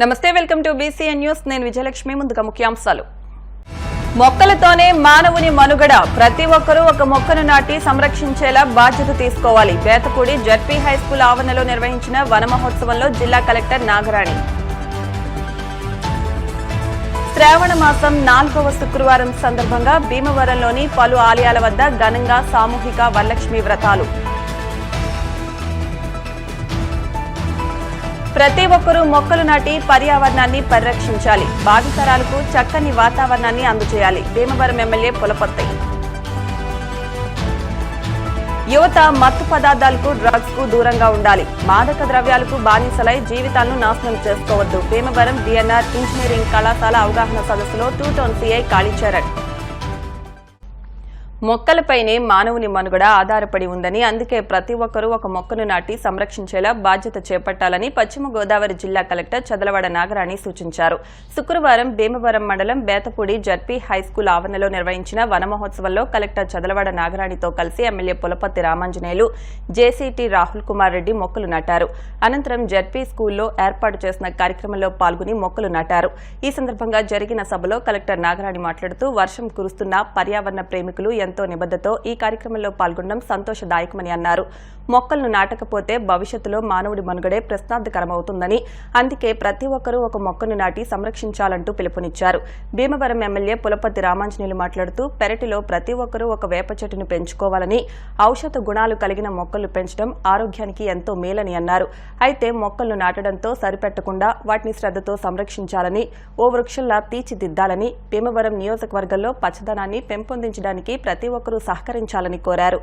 నమస్తే, welcome to BCN news. నేను విజయలక్ష్మి. ముందుగా ముఖ్యాంశాలు. మొక్కలతోనే మానవుని మనుగడ. ప్రతి ఒక్కరూ ఒక మొక్కను నాటి సంరక్షించేలా బాధ్యత తీసుకోవాలి. బేతపూడి జడ్పీ హైస్కూల్ ఆవరణలో నిర్వహించిన వన మహోత్సవంలో జిల్లా కలెక్టర్ నాగరాణి. శ్రావణ మాసం 4వ శుక్రవారం సందర్భంగా భీమవరంలోని పలు ఆలయాల వద్ద ఘనంగా సామూహిక వరలక్ష్మి వ్రతాలు. ప్రతి ఒక్కరూ మొక్కలు నాటి పర్యావరణాన్ని పరిరక్షించాలి. భావితరాలకు చక్కని వాతావరణాన్ని అందజేయాలి. భీమవరం ఎమ్మెల్యే పులపర్తి. యువత మత్తు పదార్థాలకు, డ్రగ్స్ కు దూరంగా ఉండాలి. మాదక ద్రవ్యాలకు బానిసలై జీవితాలను నాశనం చేసుకోవద్దు. భీమవరం డిఎన్ఆర్ ఇంజనీరింగ్ కళాశాల అవగాహన సదస్సులో 2 టౌన్ సిఐ కాళీచరణ్. మొక్కలపైనే మానవుని మనుగడ ఆధారపడి ఉందని, అందుకే ప్రతి ఒక్కరూ ఒక మొక్కను నాటి సంరక్షించేలా బాధ్యత చేపట్టాలని పశ్చిమ గోదావరి జిల్లా కలెక్టర్ చదలవాడ నాగరాణి సూచించారు. శుక్రవారం భీమవరం మండలం బేతపూడి జడ్పీ హైస్కూల్ ఆవరణలో నిర్వహించిన వన మహోత్సవంలో కలెక్టర్ చదలవాడ నాగరాణితో కలిసి ఎమ్మెల్యే పులపర్తి రామాంజనేయులు, జేసీటీ రాహుల్ కుమార్ రెడ్డి మొక్కలు నాటారు. అనంతరం జడ్పీ స్కూల్లో ఏర్పాటు చేసిన కార్యక్రమంలో పాల్గొని మొక్కలు నాటారు. ఈ సందర్భంగా జరిగిన సభలో కలెక్టర్ నాగరాణి మాట్లాడుతూ, వర్షం కురుస్తున్న పర్యావరణ ప్రేమికులు ఎంతో నిబద్ధతో ఈ కార్యక్రమంలో పాల్గొనడం సంతోషదాయకమని అన్నారు. మొక్కలను నాటకపోతే భవిష్యత్తులో మానవుడి మనుగడే ప్రశ్నార్థకరమవుతుందని, అందుకే ప్రతి ఒక్కరూ ఒక మొక్కను నాటి సంరక్షించాలంటూ పిలుపునిచ్చారు. భీమవరం ఎమ్మెల్యే పులపర్తి రామాంజనేయులు మాట్లాడుతూ, పెరటిలో ప్రతి ఒక్కరూ ఒక వేప చెట్టును పెంచుకోవాలని, ఔషధ గుణాలు కలిగిన మొక్కలు పెంచడం ఆరోగ్యానికి ఎంతో మేలని అన్నారు. అయితే మొక్కలను నాటడంతో సరిపెట్టకుండా వాటిని శ్రద్ధతో సంరక్షించాలని, ఓ వృక్షంలా తీర్చిదిద్దాలని, భీమవరం నియోజకవర్గంలో పచ్చదనాన్ని పెంపొందించడానికి ప్రతి ఒక్కరూ సహకరించాలని కోరారు.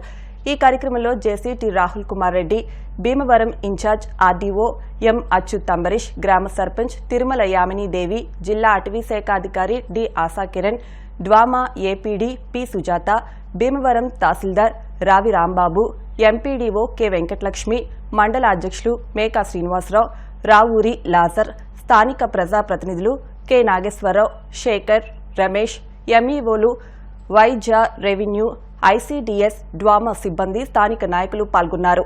ఈ కార్యక్రమంలో JCT Rahul Kumar Reddy, Bhimavaram incharge RDO M Achyut Ambarish, గ్రామ సర్పంచ్ తిరుమల యామినీదేవి, జిల్లా అటవీ శాఖ అధికారి D Ashakiran, DWAMA APD P Sujatha, Bhimavaram tahsildar Ravi Rambabu, MPDO K Venkatalakshmi, మండల అధ్యక్షులు మేకా శ్రీనివాసరావు, రావూరి లాజర్, స్థానిక ప్రజాప్రతినిధులు కె నాగేశ్వరరావు, శేఖర్, రమేష్, ఎంఈఓలు, వైజా రెవెన్యూ, ఐసీడీఎస్, డ్వామా సిబ్బంది, స్థానిక నాయకులు పాల్గొన్నారు.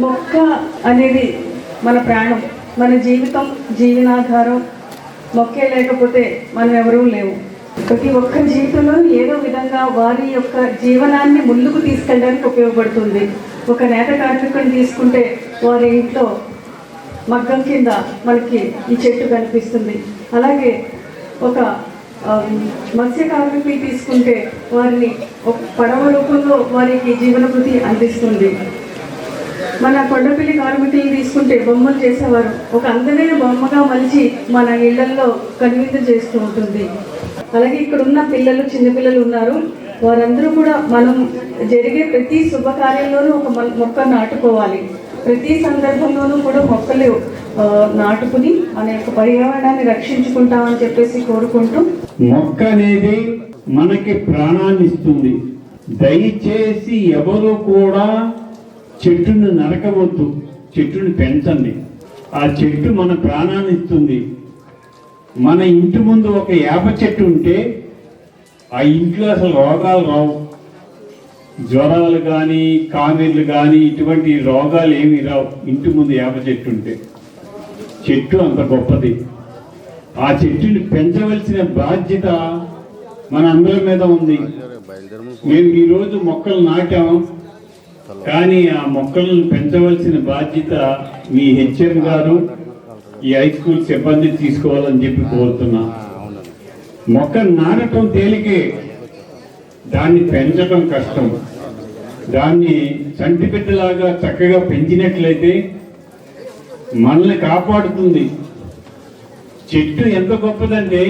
మొక్క అనేది మన ప్రాణం, మన జీవితం, జీవనాధారం. మొక్కే లేకపోతే మనం ఎవరూ లేవు. ప్రతి ఒక్క జీవితంలో ఏదో విధంగా వారి యొక్క జీవనాన్ని ముందుకు తీసుకెళ్ళడానికి ఉపయోగపడుతుంది. ఒక నేత కార్మికుని తీసుకుంటే వారి ఇంట్లో మగ్గం కింద మనకి ఈ చెట్టు కనిపిస్తుంది. అలాగే ఒక మత్స్య కార్మికుని తీసుకుంటే వారిని ఒక పడవ రూపంలో వారికి జీవనభృతి అందిస్తుంది. మన కొండపల్లి కార్మికులు తీసుకుంటే బొమ్మలు చేసేవారు ఒక అందమైన బొమ్మగా మలిచి మన ఇళ్లలో కనువిందు చేస్తూ ఉంటుంది. అలాగే ఇక్కడ ఉన్న పిల్లలు, చిన్నపిల్లలు ఉన్నారు. వారందరూ కూడా మనం జరిగే ప్రతి శుభకార్యంలోనూ ఒక మొక్క నాటుకోవాలి. ప్రతి సందర్భంలోనూ కూడా మొక్కలు నాటుకుని మన యొక్క పర్యావరణాన్ని రక్షించుకుంటామని చెప్పేసి కోరుకుంటూ, మొక్క అనేది మనకి ప్రాణాన్ని ఇస్తుంది. దయచేసి ఎవరు కూడా చెట్టును నరకవద్దు, చెట్టును పెంచండి. ఆ చెట్టు మన ప్రాణాన్ని ఇస్తుంది. మన ఇంటి ముందు ఒక వేప చెట్టు ఉంటే ఆ ఇంట్లో అసలు రోగాలు రావు. జ్వరాలు కానీ, కామెర్లు కానీ, ఇటువంటి రోగాలు ఏమీ రావు ఇంటి ముందు వేప చెట్టు ఉంటే. చెట్టు అంత గొప్పది. ఆ చెట్టుని పెంచవలసిన బాధ్యత మన అందరి మీద ఉంది. మేము ఈరోజు మొక్కలు నాటాము, కానీ ఆ మొక్కలను పెంచవలసిన బాధ్యత మీ హెచ్ఎం గారు, ఈ హై స్కూల్ సిబ్బంది తీసుకోవాలని చెప్పి కోరుతున్నా. మొక్క నాటడం తేలికే, దాన్ని పెంచడం కష్టం. దాన్ని చంటిబిడ్డలాగా చక్కగా పెంచినట్లయితే మనల్ని కాపాడుతుంది. చెట్టు ఎంత గొప్పదంటే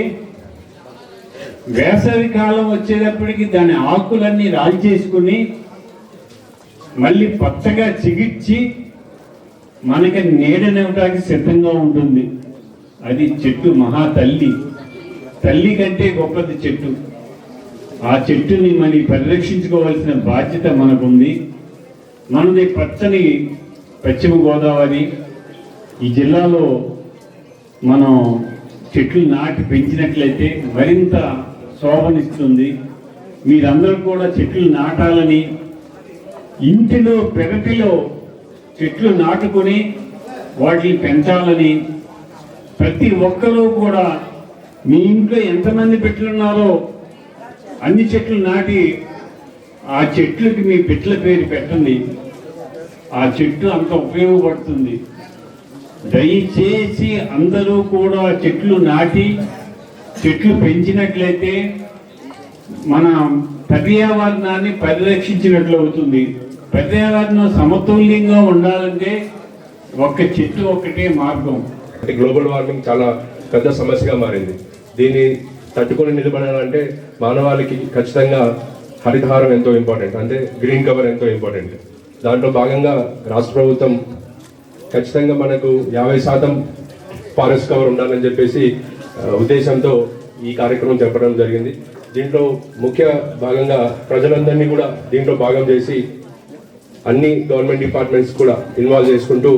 వేసవి కాలం వచ్చేటప్పటికి దాని ఆకులన్నీ రాల్చేసుకుని మళ్ళీ పచ్చగా చిగిర్చి మనకి నీడనివ్వడానికి సిద్ధంగా ఉంటుంది. అది చెట్టు మహా తల్లి. తల్లి కంటే గొప్పది చెట్టు. ఆ చెట్టుని మనం పరిరక్షించుకోవాల్సిన బాధ్యత మనకుంది. మనది పచ్చని పశ్చిమ గోదావరి. ఈ జిల్లాలో మనం చెట్లు నాటి పెంచినట్లయితే మరింత శోభనిస్తుంది. మీరందరూ కూడా చెట్లు నాటాలని, ఇంటిలో పెరటిలో చెట్లు నాటుకొని వాటిని పెంచాలని ప్రతి ఒక్కరూ కూడా మీ ఇంట్లో ఎంతమంది పెట్లున్నారో అన్ని చెట్లు నాటి ఆ చెట్లకి మీ బిడ్డల పేరు పెట్టండి. ఆ చెట్టు అంత ఉపయోగపడుతుంది. దయచేసి అందరూ కూడా చెట్లు నాటి చెట్లు పెంచినట్లయితే మన పర్యావరణాన్ని పరిరక్షించినట్లు అవుతుంది. పర్యావరణం సమతుల్యంగా ఉండాలంటే ఒక్క చెట్టు ఒక్కటే మార్గం. గ్లోబల్ వార్మింగ్ చాలా పెద్ద సమస్యగా మారింది. దీన్ని తట్టుకొని నిలబడాలంటే మానవాళికి ఖచ్చితంగా హరితహారం ఎంతో ఇంపార్టెంట్, అంటే గ్రీన్ కవర్ ఎంతో ఇంపార్టెంట్. దాంట్లో భాగంగా రాష్ట్ర ప్రభుత్వం ఖచ్చితంగా మనకు 50% ఫారెస్ట్ కవర్ ఉండాలని చెప్పేసి ఉద్దేశంతో ఈ కార్యక్రమం చెప్పడం జరిగింది. దీంట్లో ముఖ్య భాగంగా ప్రజలందరినీ కూడా దీంట్లో భాగం చేసి అన్ని గవర్నమెంట్ డిపార్ట్మెంట్స్ కూడా ఇన్వాల్వ్ చేసుకుంటూ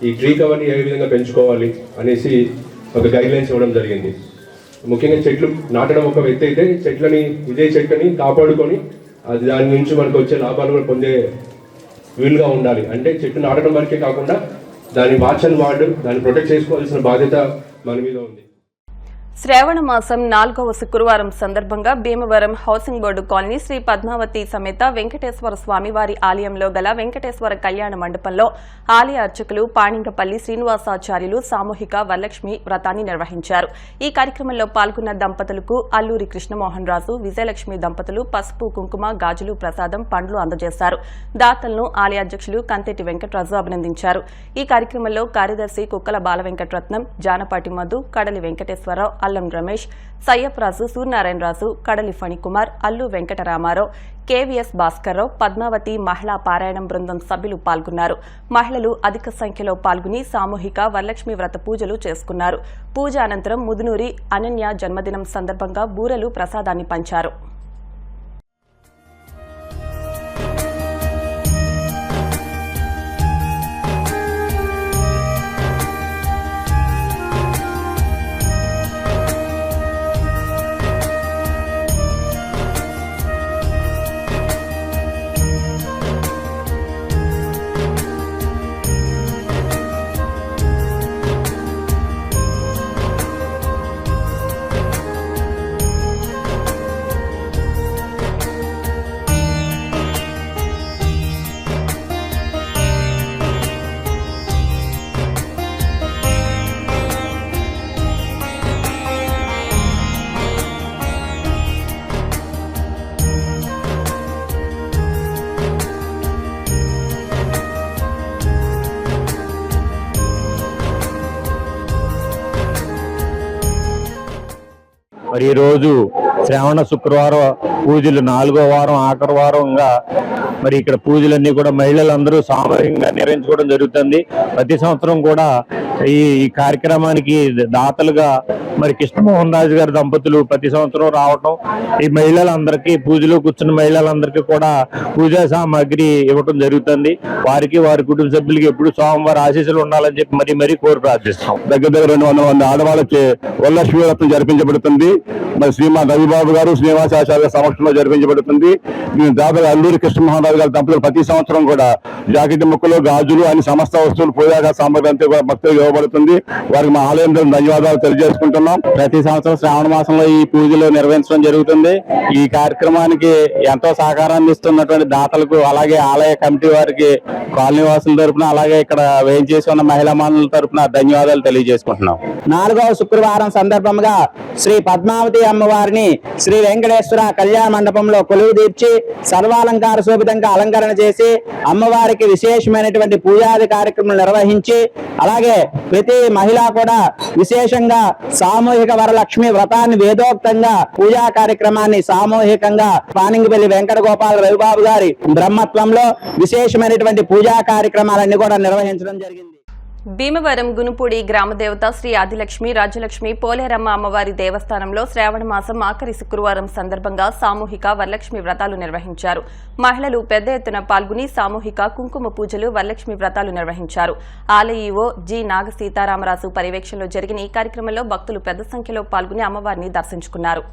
ఈ ట్రీ కవర్ని ఏ విధంగా పెంచుకోవాలి అనేసి ఒక గైడ్లైన్స్ ఇవ్వడం జరిగింది. ముఖ్యంగా చెట్లు నాటడం ఒక వ్యక్తి అయితే ఇదే చెట్లని కాపాడుకొని అది దాని నుంచి మనకు వచ్చే లాభాలు కూడా పొందే వీలుగా ఉండాలి. అంటే చెట్టు నాటడం వరకే కాకుండా దాని వాచ్ అండ్ వార్డ్ దాన్ని ప్రొటెక్ట్ చేసుకోవాల్సిన బాధ్యత మన మీద ఉంది. శ్రావణ మాసం 4వ శుక్రవారం సందర్భంగా Bhimavaram housing board colony Shri Padmavati సమేత వెంకటేశ్వర స్వామివారి ఆలయంలో గల వెంకటేశ్వర కళ్యాణ మండపంలో ఆలయ అర్చకులు పాణింగపల్లి శ్రీనివాసాచార్యులు సామూహిక వరలక్ష్మి వ్రతాన్ని నిర్వహించారు. ఈ కార్యక్రమంలో పాల్గొన్న దంపతులకు అల్లూరి కృష్ణమోహన్ రాజు, విజయలక్ష్మి దంపతులు పసుపు, కుంకుమ, గాజులు, ప్రసాదం, పండ్లు అందజేశారు. దాతలను ఆలయ అధ్యక్షులు కంతెటి వెంకటరాజు అభినందించారు. ఈ కార్యక్రమంలో కార్యదర్శి కుక్కల బాలవెంకటరత్నం, జానపాటి మధు, కడలి వెంకటేశ్వరరావు, అల్లం రమేష్, సయ్యప్రాజు, సూర్యనారాయణరాజు, కడలి ఫణికుమార్, అల్లు వెంకటరామారావు, కేవీఎస్ భాస్కర్రావు, పద్మావతి మహిళా పారాయణం బృందం సభ్యులు పాల్గొన్నారు. మహిళలు అధిక సంఖ్యలో పాల్గొని సామూహిక వరలక్ష్మి వ్రత పూజలు చేసుకున్నారు. పూజ అనంతరం ముదునూరి అనన్య జన్మదినం సందర్భంగా బూరెలు, ప్రసాదాన్ని పంచారు. మరి ఈరోజు శ్రావణ శుక్రవారం పూజలు 4వ వారం ఆఖరి వారంగా మరి ఇక్కడ పూజలన్నీ కూడా మహిళలందరూ సామూహికంగా నిర్వహించుకోవడం జరుగుతుంది. ప్రతి సంవత్సరం కూడా ఈ కార్యక్రమానికి దాతలుగా మరి కృష్ణమోహన్ రాజు గారి దంపతులు ప్రతి సంవత్సరం రావటం, ఈ మహిళలందరికీ పూజలో కూర్చున్న మహిళలందరికీ కూడా పూజా సామాగ్రి ఇవ్వటం జరుగుతుంది. వారికి వారి కుటుంబ సభ్యులకి ఎప్పుడు స్వామివారి ఆశీస్సులు ఉండాలని చెప్పి మరీ కోరి ప్రార్థిస్తాం. దగ్గర 200 మంది ఆడవాళ్ళకి వరలక్ష్మి వ్రతం జరిపించబడుతుంది. మరి శ్రీమాన్ రవి రవిబాబు గారు శ్రీనివాసాచార్య సమక్షంలో జరిపించబడుతుంది. దీని దాదాపు అల్లూరి కృష్ణమోహన్ రావు గారి దంపతులు ప్రతి సంవత్సరం కూడా జాకెట్ ముక్కలు, గాజులు అని సమస్త వస్తువులు, పూజా సామగ్రి అంతా కూడా భక్తులకు ఇవ్వబడుతుంది. వారికి మా ఆలయం ధన్యవాదాలు తెలియజేసుకుంటున్నాం. ప్రతి సంవత్సరం శ్రావణ మాసంలో ఈ పూజలు నిర్వహించడం జరుగుతుంది. ఈ కార్యక్రమానికి ఎంతో సహకారాన్ని ఇస్తున్నటువంటి దాతలకు, అలాగే ఆలయ కమిటీ వారికి, కాలనీ వాసుల తరపున, అలాగే ఇక్కడ వేయించేసి ఉన్న మహిళా మానుల తరపున ధన్యవాదాలు తెలియజేసుకుంటున్నాం. 4వ శుక్రవారం సందర్భంగా శ్రీ పద్మావతి అమ్మవారిని శ్రీ వెంకటేశ్వర కళ్యాణ మండపంలో కొలువు తీర్చి సర్వాలంకార శోభితంగా అలంకరణ చేసి అమ్మవారికి విశేషమైనటువంటి పూజాది కార్యక్రమాలు నిర్వహించి, అలాగే ప్రతి మహిళ కూడా విశేషంగా సామూహిక వరలక్ష్మి వ్రతాన్ని వేదోక్తంగా పూజా కార్యక్రమాన్ని సామూహికంగా పానింగిపల్లి వెంకట గోపాల రవిబాబు గారి బ్రహ్మత్వంలో విశేషమైనటువంటి పూజా కార్యక్రమాలన్నీ కూడా నిర్వహించడం జరిగింది. భీమవరం గునుపూడి గ్రామదేవత శ్రీ ఆదిలక్ష్మి రాజ్యలక్ష్మి పోలేరమ్మ అమ్మవారి దేవస్థానంలో శ్రావణ మాసం ఆఖరి శుక్రవారం సందర్భంగా సామూహిక వరలక్ష్మి వ్రతాలు నిర్వహించారు. మహిళలు పెద్ద ఎత్తున పాల్గొని సామూహిక కుంకుమ పూజలు, వరలక్ష్మి వ్రతాలు నిర్వహించారు. ఆలయ ఈవో జి నాగ సీతారామరాజు పర్యవేక్షణలో జరిగిన ఈ కార్యక్రమంలో భక్తులు పెద్ద సంఖ్యలో పాల్గొని అమ్మవారిని దర్శించుకున్నారు.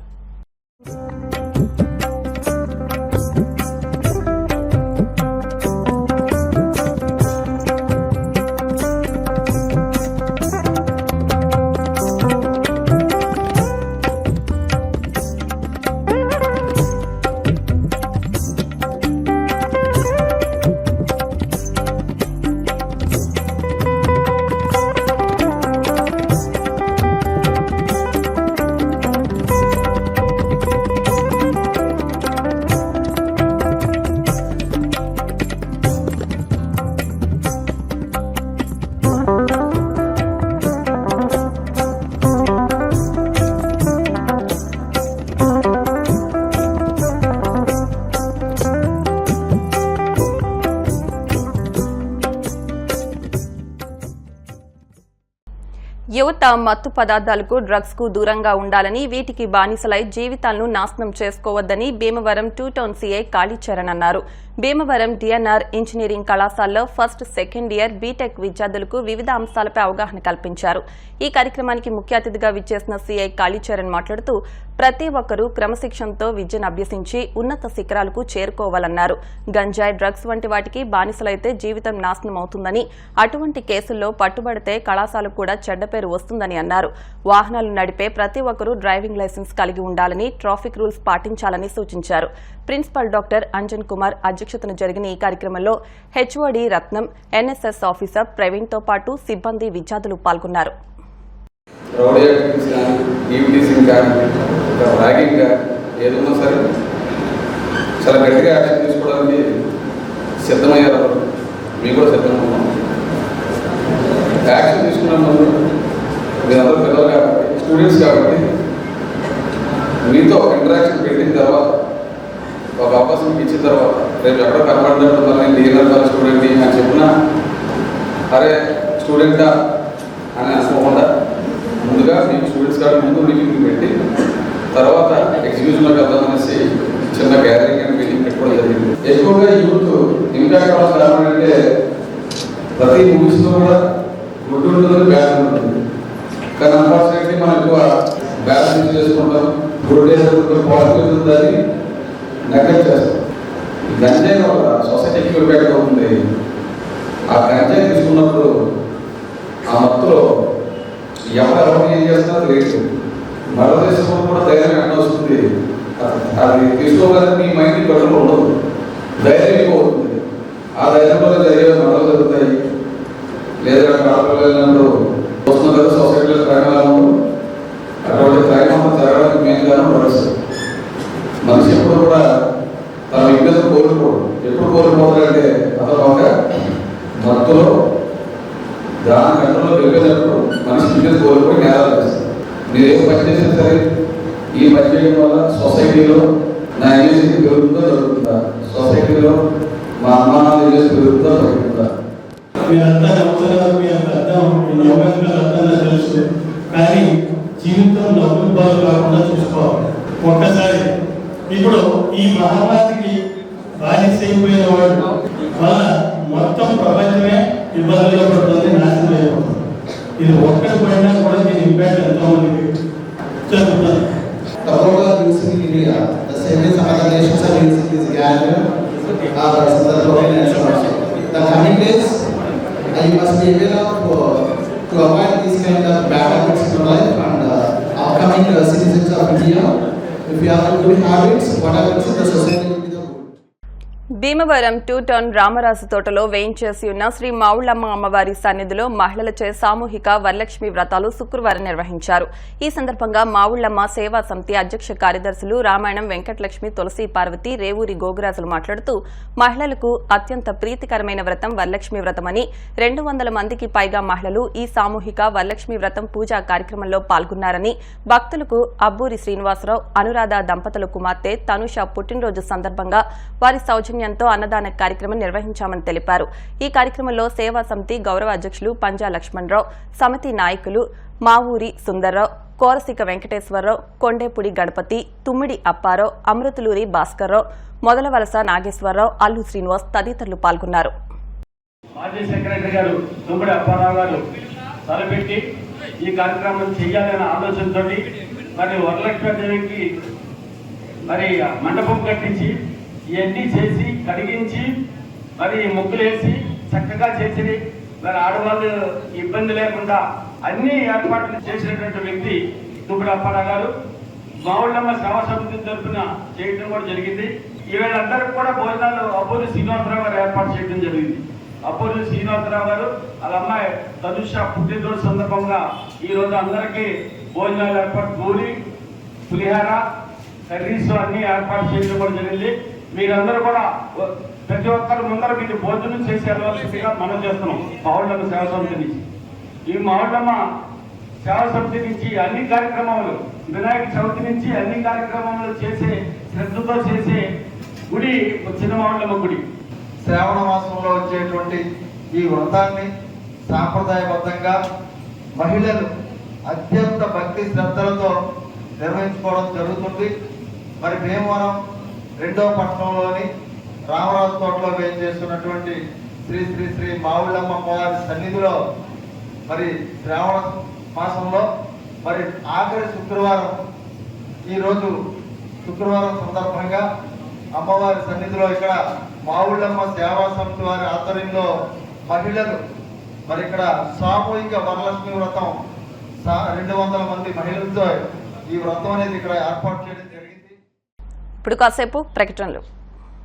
యువత మత్తు పదార్థాలకు, డ్రగ్స్ కు దూరంగా ఉండాలని, వీటికి బానిసలై జీవితాలను నాశనం చేసుకోవద్దని భీమవరం 2 టౌన్ సీఐ కాళీచరణ్ అన్నారు. భీమవరం డిఎన్ఆర్ ఇంజనీరింగ్ కళాశాలలో ఫస్ట్, సెకండ్ ఇయర్ బీటెక్ విద్యార్థులకు వివిధ అంశాలపై అవగాహన కల్పించారు. ఈ కార్యక్రమానికి ముఖ్య అతిథిగా విచ్చేసిన సీఐ కాళీచరణ్ మాట్లాడుతూ ప్రతి ఒక్కరూ క్రమశిక్షణతో విద్యను అభ్యసించి ఉన్నత శిఖరాలకు చేరుకోవాలన్నారు. గంజాయి, డ్రగ్స్ వంటి వాటికి బానిసలైతే జీవితం నాశనం అవుతుందని, అటువంటి కేసుల్లో పట్టుబడితే కళాశాలకు కూడా చెడ్డ పేరు వస్తుందని అన్నారు. వాహనాలు నడిపే ప్రతి ఒక్కరూ డ్రైవింగ్ లైసెన్స్ కలిగి ఉండాలని, ట్రాఫిక్ రూల్స్ పాటించాలని సూచించారు. ప్రిన్సిపల్ డాక్టర్ అంజన్ కుమార్ అధ్యక్షతన జరిగిన ఈ కార్యక్రమంలో హెచ్ఓడి రత్నం, ఎన్ఎస్ఎస్ ఆఫీసర్ ప్రవీణ్ తో పాటు సిబ్బంది, విద్యార్థులు పాల్గొన్నారు. ఏదన్నా సరే చాలా గట్టిగా యాక్షన్ తీసుకోవడానికి సిద్ధమయ్యారు. మీకు కూడా సిద్ధంగా ఉన్నాం. యాక్షన్ తీసుకున్నాము. మీరందరూ పిల్లలు కాబట్టి, స్టూడెంట్స్ కాబట్టి, మీతో ఒక ఇంటరాక్షన్ పెట్టిన తర్వాత, ఒక అవకాశం ఇచ్చిన తర్వాత, రేపు ఎక్కడో కనపడినట్టు నేను డిఎన్ఆర్ స్టూడెంట్ అని చెప్పినా అరే స్టూడెంటా అని అనుకోకుండా ముందుగా మీకు స్టూడెంట్స్ కాబట్టి ముందు మీటింగ్ పెట్టి తర్వాత ఎగ్జిక్యూషన్లోకి వెళ్దామనేసి చిన్న గ్యాదరింగ్ అని మీటింగ్ పెట్టుకోవడం జరిగింది. ఎక్కువగా యూత్ ఇంపాక్ట్ అవ్వాల్సిన కారణం అంటే ప్రతి మూవీస్లో కూడా గుడ్ ఉంటుంది, బ్యాడ్ ఉంటుంది. కానీ అన్ఫార్చునేట్లీ మనం ఎక్కువ బ్యాడ్ యూజ్ చేసుకుంటాం. గుడ్ పాజిటివ్ ఉందని నెగ్లెక్ట్ చేస్తాం. ఈ గంజాయి ఒక సొసైటీకి ఇంపాక్ట్ అవుతుంది. ఆ గంజాయి తీసుకున్నప్పుడు ఆ మత్తులో ఎవరు ఏం చేస్తున్నా తెలియదు. మరో దేశంలో కూడా ధైర్యం ఎక్కడ వస్తుంది. అది తీసుకోగానే మీ మైండ్ కంట్రోల్ ఉండదు, ధైర్యం ఎక్కువవుతుంది. ఆ ధైర్యంలో జరిగే మరలు జరుగుతాయి. లేదా కడపలు వస్తున్న కదా సొసైటీలో క్రైమ్ అటువంటి క్రైమ్ అంతా జరగడానికి మెయిన్ కారణం డ్రగ్స్. మనిషి ఎప్పుడు కూడా తన విజ్ఞత కోల్పోడు. ఎప్పుడు కోల్పోతాడంటే అతను ఒక మత్తులో దాని కంట్రోల్లో వెళ్ళిపోయినప్పుడు మనిషి విజ్ఞత కోల్పోయి నేరాలు చేస్తారు. మీరు ఏ పని చేసినా సరే ఈ పని చేయడం వల్ల సొసైటీలో నా ఇమేజ్ పెరుగుతుందో జరుగుతుందా, సొసైటీలో మా అమ్మానాలు ఇమేజ్ పెరుగుతుందో జరుగుతుందా? మీరంతా నమ్ముతున్నారు, మీ అంత అర్థం అర్థంగా తెలుసు. కానీ జీవితం డబ్బులు బాగు కాకుండా చూసుకోవాలి. ఒక్కసారి ఇప్పుడు ఈ మహమ్మారికి బానిస అయిపోయిన వాడు వల్ల మొత్తం ప్రపంచమే ఇబ్బందుల్లో పడుతుంది, నాశనం అయిపోతుంది. ఇది ఒక్కటి పడినా కూడా దీని ఇంపాక్ట్ ఎంతో మందికి జరుగుతుంది. తప్పకుండా తెలిసిన it is gathered. That's the prominence also. The coming days, you must be aware of to avoid these kind of bad habits in your life and upcoming citizens of India. If you have good habits, whatever is in the society will be the good. Bhimavaram 2 town Ramaraju తోటలో వేయించేసి ఉన్న శ్రీ మావుళ్లమ్మ అమ్మవారి సన్నిధిలో మహిళలచే సామూహిక వరలక్ష్మి వ్రతాలు శుక్రవారం నిర్వహించారు. ఈ సందర్భంగా మావుళ్లమ్మ సేవా సమితి అధ్యక్ష కార్యదర్శులు రామాయణం వెంకటలక్ష్మి తులసి పార్వతి రేవూరి గోగురాజులు మాట్లాడుతూ మహిళలకు అత్యంత ప్రీతికరమైన వ్రతం వరలక్ష్మి వ్రతమని 200 మందికి పైగా మహిళలు ఈ సామూహిక వరలక్ష్మి వ్రతం పూజా కార్యక్రమంలో పాల్గొన్నారని భక్తులకు అబ్బూరి శ్రీనివాసరావు అనురాధ దంపతుల కుమార్తె తనుష పుట్టినరోజు సందర్భంగా వారి సౌజన్యంతో అన్నదాన కార్యక్రమం నిర్వహించామని తెలిపారు. ఈ కార్యక్రమంలో సేవా సమితి గౌరవ అధ్యక్షులు పంజా లక్ష్మణరావు, సమితి నాయకులు మావూరి సుందర్రావు, కోరసిక వెంకటేశ్వరరావు, కొండేపుడి గణపతి, తుమ్మిడి అప్పారావు, అమృతులూరి భాస్కర్రావు, మొదలవలస నాగేశ్వరరావు, అల్లు శ్రీనివాస్ తదితరులు పాల్గొన్నారు. మాజీ సెక్రటరీ గారు తుమ్మిడి అప్పారావు గారు తలపెట్టి ఈ కార్యక్రమం చేయాలనే ఆలోచనతో మరి వరలక్ష్మీదేవికి మరి మండపం కట్టించి ఇవన్నీ చేసి కడిగించి మరి ముగ్గులేసి చక్కగా చేసి మరి ఆడవాళ్ళు ఇబ్బంది లేకుండా అన్ని ఏర్పాట్లు చేసినటువంటి వ్యక్తి తుమ్మిడి అప్పారావు గారు. మావుళ్లమ్మ సేవా సమితి తరఫున చేయడం కూడా జరిగింది. వీళ్ళందరికీ కూడా భోజనాలు అబ్బూరి శ్రీనివాసరావు గారు ఏర్పాటు చేయడం జరిగింది. అబ్బూరి శ్రీనివాసరావు గారు వాళ్ళ అమ్మాయి తనుష పుట్టినరోజు సందర్భంగా ఈ రోజు అందరికీ భోజనాలు ఏర్పాటు పూరి పులిహార కర్రీస్ అన్ని ఏర్పాటు చేయడం కూడా జరిగింది. మీరందరూ కూడా ప్రతి ఒక్కరు ముందర మీరు భోజనం చేసి వెళ్ళవలసిందిగా మనం చేస్తున్నాం. మావుళ్లమ్మ సేవా సమితి నుంచి ఈ మావుళ్లమ్మ సేవా సమితి నుంచి అన్ని కార్యక్రమాలు వినాయక చవితి నుంచి అన్ని కార్యక్రమాలు చేసే శ్రద్ధతో చేసే గుడి చిన్న మావుళ్లమ్మ గుడి. శ్రావణ మాసంలో వచ్చేటువంటి ఈ వ్రతాన్ని సాంప్రదాయబద్ధంగా మహిళలు అత్యంత భక్తి శ్రద్ధలతో నిర్వహించుకోవడం జరుగుతుంది. మరి భీమవరం 2వ పట్టణంలోని రామరాజు తోటలో వేయించేస్తున్నటువంటి శ్రీ శ్రీ శ్రీ మావుళ్లమ్మ అమ్మవారి సన్నిధిలో మరి శ్రావణ మాసంలో మరి ఆఖరి శుక్రవారం ఈరోజు శుక్రవారం సందర్భంగా అమ్మవారి సన్నిధిలో ఇక్కడ మావుళ్లమ్మ సేవా సమితి వారి ఆధ్వర్యంలో మహిళలు మరి ఇక్కడ సామూహిక వరలక్ష్మి వ్రతం 200 మంది మహిళలతో ఈ వ్రతం అనేది ఇక్కడ ఏర్పాటు చేయడం జరిగింది. ఇప్పుడు కాసేపు ప్రకటనలు.